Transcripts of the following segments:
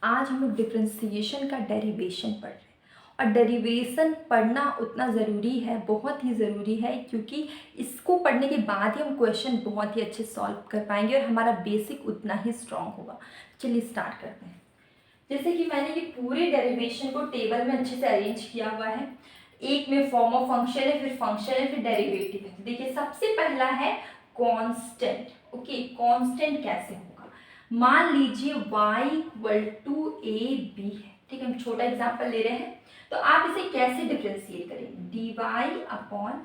आज हम लोग डिफ्रेंसिएशन का डेरिवेशन पढ़ रहे हैं और डेरिवेशन पढ़ना उतना ज़रूरी है, बहुत ही ज़रूरी है, क्योंकि इसको पढ़ने के बाद ही हम क्वेश्चन बहुत ही अच्छे सॉल्व कर पाएंगे और हमारा बेसिक उतना ही स्ट्रांग होगा। चलिए स्टार्ट करते हैं। जैसे कि मैंने ये पूरे डेरिवेशन को टेबल में अच्छे से अरेंज किया हुआ है। एक में फॉर्म ऑफ फंक्शन है, फिर फंक्शन है, फिर डेरिवेटिव है। देखिए सबसे पहला है कांस्टेंट। ओके, कांस्टेंट कैसे होगा? मान लीजिए y equal to A B है, ठीक है। हम छोटा एग्जांपल ले रहे हैं, तो आप इसे कैसे डिफ्रेंशिएट करेंगे? D Y upon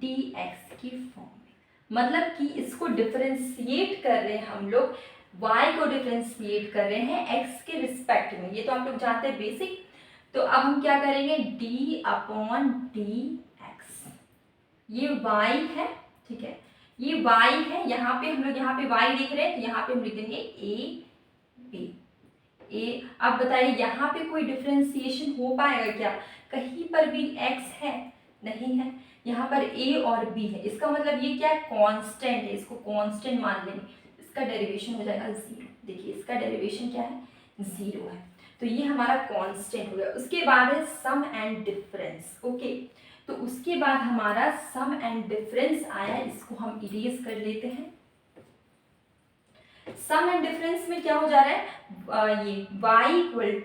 D X की फॉर्म में, मतलब कि इसको डिफ्रेंशिएट कर रहे हैं हम लोग, y को डिफ्रेंशिएट कर रहे हैं x के रिस्पेक्ट में। ये तो आप लोग जानते हैं बेसिक। तो अब हम क्या करेंगे? d अपॉन डी एक्स, ये y है, ठीक है, ये y है। यहाँ पे हम लोग यहाँ पे y लिख रहे हैं, तो यहाँ पे हम लिख देंगे a b a। अब बताइए यहाँ पे कोई डिफ्रेंशिएशन हो पाएगा क्या? कहीं पर भी x है? नहीं है। यहाँ पर a और b है, इसका मतलब ये क्या है? कांस्टेंट है, इसको कांस्टेंट मान लेंगे। इसका डेरिवेशन हो जाएगा 0। देखिए इसका डेरिवेशन क्या है? 0 है। तो ये हमारा कांस्टेंट हो गया। उसके बाद है सम एंड डिफरेंस। ओके, तो उसके बाद हमारा सम एंड डिफरेंस आया, इसको हम इरेज कर लेते हैं। सम एंड डिफरेंस में क्या हो जा रहा है? ये y equal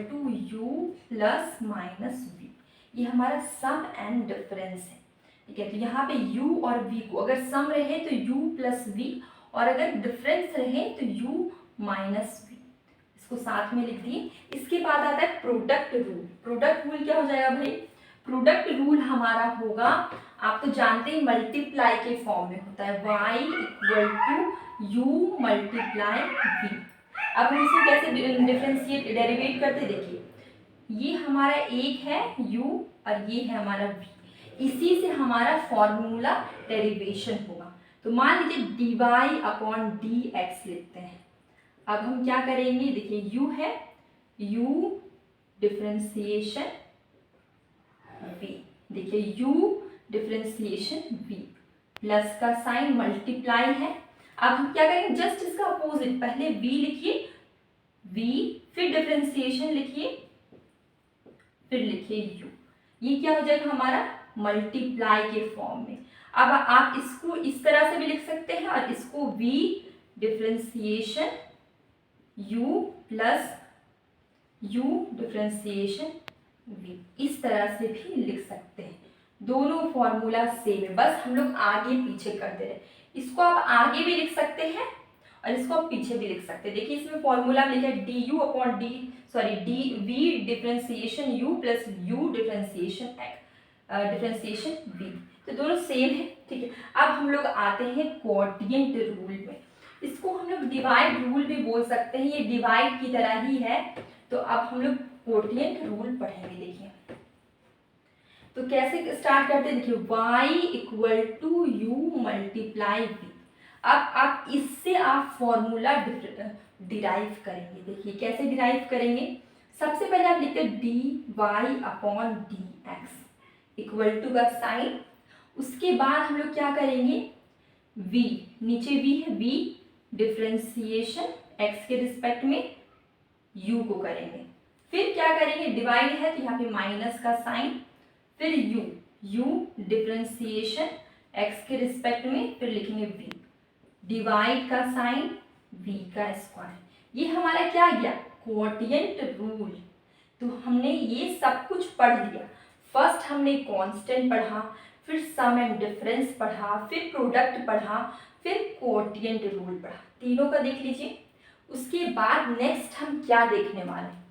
to U plus minus V, ये हमारा सम एंड डिफरेंस है, ठीक है। तो यहाँ पे u और v को अगर सम रहे तो u प्लस v, और अगर डिफरेंस रहे तो u माइनस v, इसको साथ में लिख दिए। इसके बाद आता है प्रोडक्ट रूल। प्रोडक्ट रूल क्या हो जाएगा भाई? प्रोडक्ट रूल हमारा होगा, आप तो जानते हैं, मल्टीप्लाई के फॉर्म में होता है, y equal to U multiply v। अब हम इसे कैसे डिफरेंशिएट डेरिवेट करते? देखिए ये हमारा एक है u और ये है हमारा v, इसी से हमारा फॉर्मूला डेरिवेशन होगा। तो मान लीजिए D Y upon D X लिखते हैं। अब हम क्या करेंगे? देखिए u है, u डिफरेंशिएशन v, देखिए u डिफरेंशिएशन v, प्लस का साइन मल्टीप्लाई है। अब हम क्या करेंगे? जस्ट इसका अपोजिट, पहले v लिखिए, v फिर डिफरेंशिएशन लिखिए, फिर लिखिए u। ये क्या हो जाएगा हमारा? मल्टीप्लाई के फॉर्म में। अब आप इसको इस तरह से भी लिख सकते हैं और इसको v differentiation u plus u differentiation v, इस तरह से भी लिख सकते हैं। दोनों फॉर्मूला सेम है, बस हम लोग आगे पीछे कर दे रहे हैं। इसको आप आगे भी लिख सकते हैं और इसको आप पीछे भी लिख सकते हैं। देखिए इसमें फॉर्मूला में लिखा है D U upon D V differentiation u plus u differentiation v, तो दोनों सेम है, ठीक है। अब हम लोग आते हैं क्वोटिएंट रूल में। इसको हम लोग डिवाइड रूल भी बोल सकते हैं, ये डिवाइड की तरह ही है। तो अब हम लोग क्वोटिएंट रूल पढ़ेंगे। देखिए तो कैसे स्टार्ट करते हैं? देखिए y equal to U multiply v। अब आप इससे आप फॉर्मूला डिराइव करेंगे। देखिए कैसे डिराइव करेंगे? सबसे पहले आप लिखते हैं D Y upon D X equal to का साइन। उसके बाद हम लोग क्या करेंगे? v, नीचे v है, v डिफरेंशिएशन x के रिस्पेक्ट में u को करेंगे। फिर क्या करेंगे? डिवाइड है तो यहाँ पे माइनस का साइन, फिर u डिफरेंशिएशन x के रिस्पेक्ट में, फिर लिखेंगे v, डिवाइड का साइन, v का स्क्वायर। ये हमारा क्या गया? Quotient rule. तो हमने ये सब कुछ पढ़ लिया। फर्स्ट हमने कांस्टेंट पढ़ा, फिर सम एंड डिफरेंस पढ़ा, फिर प्रोडक्ट पढ़ा, फिर क्वोटिएंट रूल पढ़ा। तीनों का देख लीजिए। उसके बाद नेक्स्ट हम क्या देखने वाले हैं?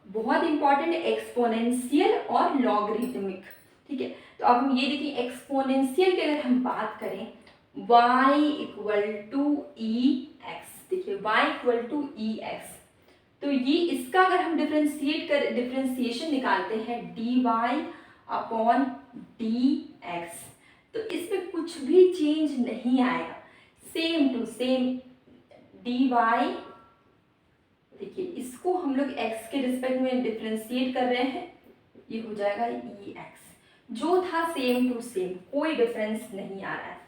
बहुत इंपॉर्टेंट है एक्सपोनेंशियल और लॉगरिथमिक, ठीक है। तो अब हम ये देखिए, एक्सपोनेंशियल की अगर हम बात करें, y equal to e x, देखिए y equal to e x, तो ये इसका अगर हम डिफरेंशिएशन निकालते हैं D Y upon D x, तो इसमें कुछ भी चेंज नहीं आएगा, same to same d y. देखिए इसको हम लोग x के रिस्पेक्ट में डिफरेंशिएट कर रहे हैं, ये हो जाएगा ई एक्स, जो था सेम टू सेम, कोई डिफरेंस नहीं आ रहा है।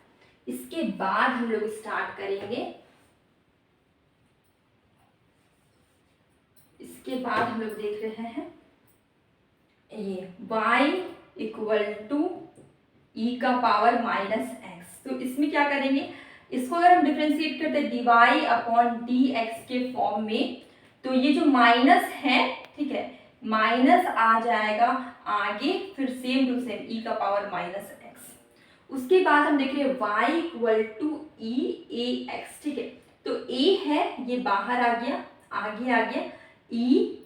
इसके बाद हम लोग स्टार्ट करेंगे इसके बाद हम लोग देख रहे हैं ये y इक्वल टू ई का पावर माइनस एक्स। तो इसमें क्या करेंगे, इसको अगर हम डिफ्रेंशिएट करते हैं dy अपॉन डी एक्स के फॉर्म में, तो ये जो माइनस है, ठीक है, माइनस आ जाएगा आगे, फिर सेम टू सेम ई का पावर माइनस एक्स। उसके बाद हम देख रहे हैं y equal to e a x, ठीक है। तो a है ये बाहर आ गया, आगे आ गया ई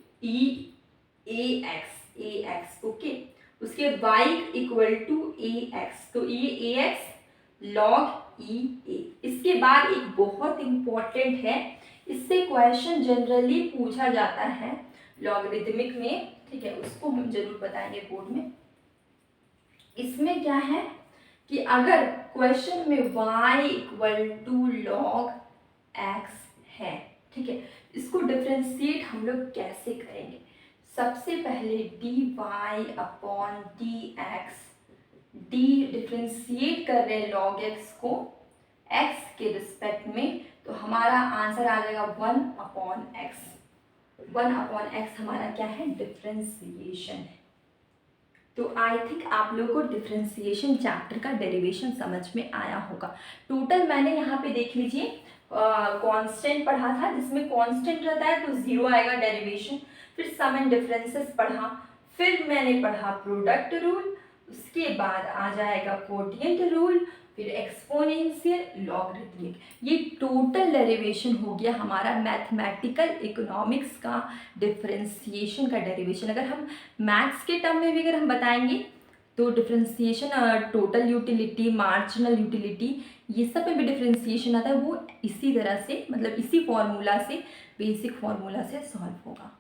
ए एक्स, ओके। उसके बाद y equal to a x, तो ये ए एक्स लॉग ई ए। इसके बाद एक बहुत इंपॉर्टेंट है, इससे क्वेश्चन जनरली पूछा जाता है लॉगरिथमिक में, ठीक है, उसको हम जरूर बताएंगे बोर्ड में। इसमें क्या है कि अगर क्वेश्चन में y equal to log x है, ठीक है, इसको डिफ्रेंशिएट हम लोग कैसे करेंगे। सबसे पहले dy upon D x, D differentiate कर रहे हैं लॉग एक्स को x के रिस्पेक्ट में, तो हमारा आंसर आ जाएगा 1 अपॉन एक्स। 1 अपॉन एक्स हमारा क्या है, डिफ्रेंशिएशन है। तो आई थिंक आप लोगों को डिफ्रेंशिएशन चैप्टर का डेरिवेशन समझ में आया होगा। टोटल मैंने यहाँ पे देख लीजिए कांस्टेंट पढ़ा था, जिसमें कांस्टेंट रहता है तो 0 आएगा डेरिवेशन। फिर सम एंड डिफरेंसेस पढ़ा, फिर मैंने पढ़ा प्रोडक्ट रूल, उसके बाद आ जाएगा कोटिएंट रूल, फिर एक्सपोनेंशियल, लॉगरिथमिक। ये टोटल डेरिवेशन हो गया हमारा मैथमेटिकल इकोनॉमिक्स का डिफरेंशिएशन का डेरिवेशन। अगर हम मैथ्स के टर्म में भी अगर हम बताएंगे तो differentiation, total utility, marginal utility, ये सब में भी डिफरेंशिएशन आता है, वो इसी तरह से, मतलब इसी फॉर्मूला से, बेसिक फॉर्मूला से सॉल्व होगा।